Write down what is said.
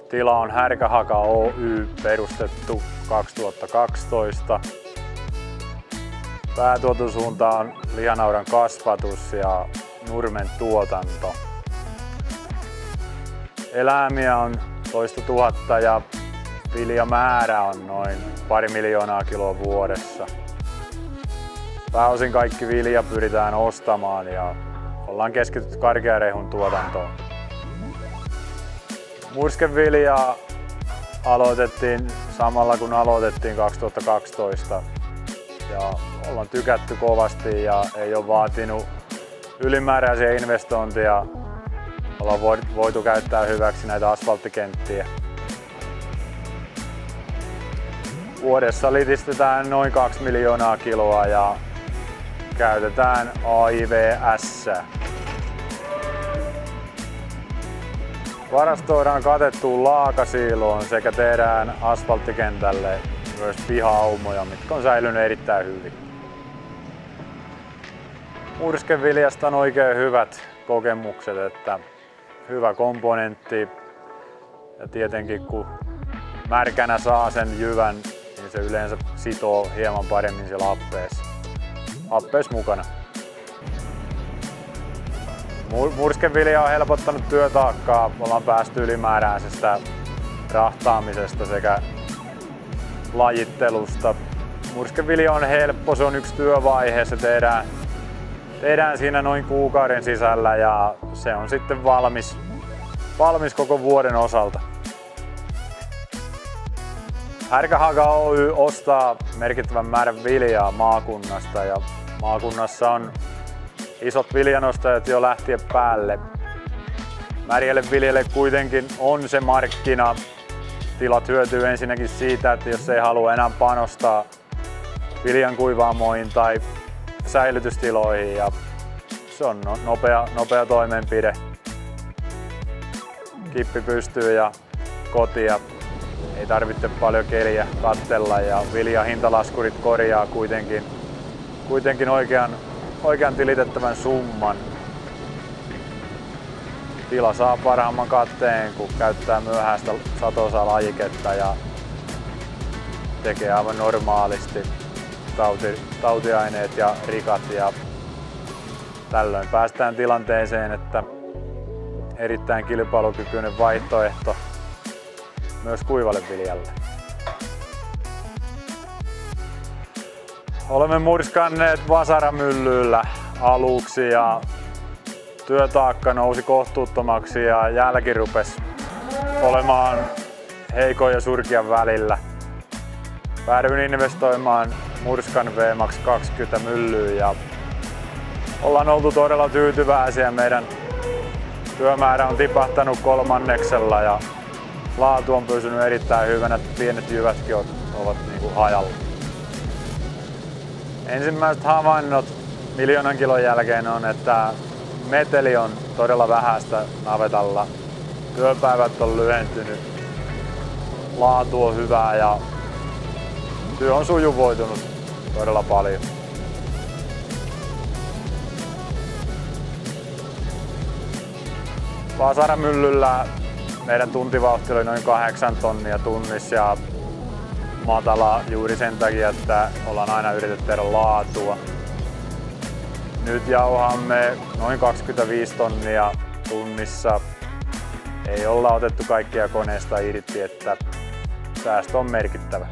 Tila on Härkähaka Oy, perustettu 2012. Päätuotantosuunta on lihanaudan kasvatus ja nurmen tuotanto. Eläimiä on toista tuhatta ja viljamäärä on noin 2 miljoonaa kiloa vuodessa. Pääosin kaikki vilja pyritään ostamaan ja ollaan keskitytty karkearehun tuotantoon. Murskevilja aloitettiin samalla kun aloitettiin 2012 ja ollaan tykätty kovasti ja ei ole vaatinut ylimääräisiä investointeja. Ollaan voitu käyttää hyväksi näitä asfalttikenttiä. Vuodessa litistetään noin 2 miljoonaa kiloa ja käytetään AIVS. Varastoidaan katettuun laakasiiloon sekä tehdään asfalttikentälle myös piha-aumoja, mitkä on säilynyt erittäin hyvin. Murskeviljasta on oikein hyvät kokemukset, että hyvä komponentti ja tietenkin kun märkänä saa sen jyvän, niin se yleensä sitoo hieman paremmin siellä appeessa mukana. Murskevilja on helpottanut työtaakkaa, ollaan päästy ylimääräisestä rahtaamisesta sekä lajittelusta. Murskevilja on helppo, se on yksi työvaihe, se tehdään siinä noin kuukauden sisällä ja se on sitten valmis koko vuoden osalta. Härkähaka Oy ostaa merkittävän määrän viljaa maakunnasta ja maakunnassa on isot viljanostajat jo lähtien päälle. Märjälle viljelle kuitenkin on se markkina. Tilat hyötyy ensinnäkin siitä, että jos ei halua enää panostaa viljan kuivaamoihin tai säilytystiloihin, ja se on nopea toimenpide. Kippi pystyy ja kotia. Ei tarvitse paljon keliä katsella ja viljan hintalaskurit korjaa kuitenkin oikean tilitettävän summan. Tila saa parhaamman katteen, kun käyttää myöhäistä satosa-lajiketta ja tekee aivan normaalisti tautiaineet ja rikat. Ja tällöin päästään tilanteeseen, että erittäin kilpailukykyinen vaihtoehto myös kuivalle viljalle. Olemme murskanneet vasaramyllyllä aluksi ja työtaakka nousi kohtuuttomaksi ja jälki rupesi olemaan heikon ja surkean välillä. Päädyin investoimaan Murskan VMAX 20 myllyyn ja ollaan oltu todella tyytyväisiä. Meidän työmäärä on tipahtanut 1/3 ja laatu on pysynyt erittäin hyvänä, pienet jyvätkin ovat hajalla. Ensimmäiset havainnot 1 miljoonan kilon jälkeen on, että meteli on todella vähäistä navetalla. Työpäivät on lyhentynyt, laatu on hyvää ja työ on sujuvoitunut todella paljon. Vasaramyllyllä meidän tuntivauhti oli noin 8 tonnia tunnissa ja matala juuri sen takia, että ollaan aina yritetty tehdä laatua. Nyt jauhamme noin 25 tonnia tunnissa. Ei olla otettu kaikkia koneesta irti, että säästö on merkittävä.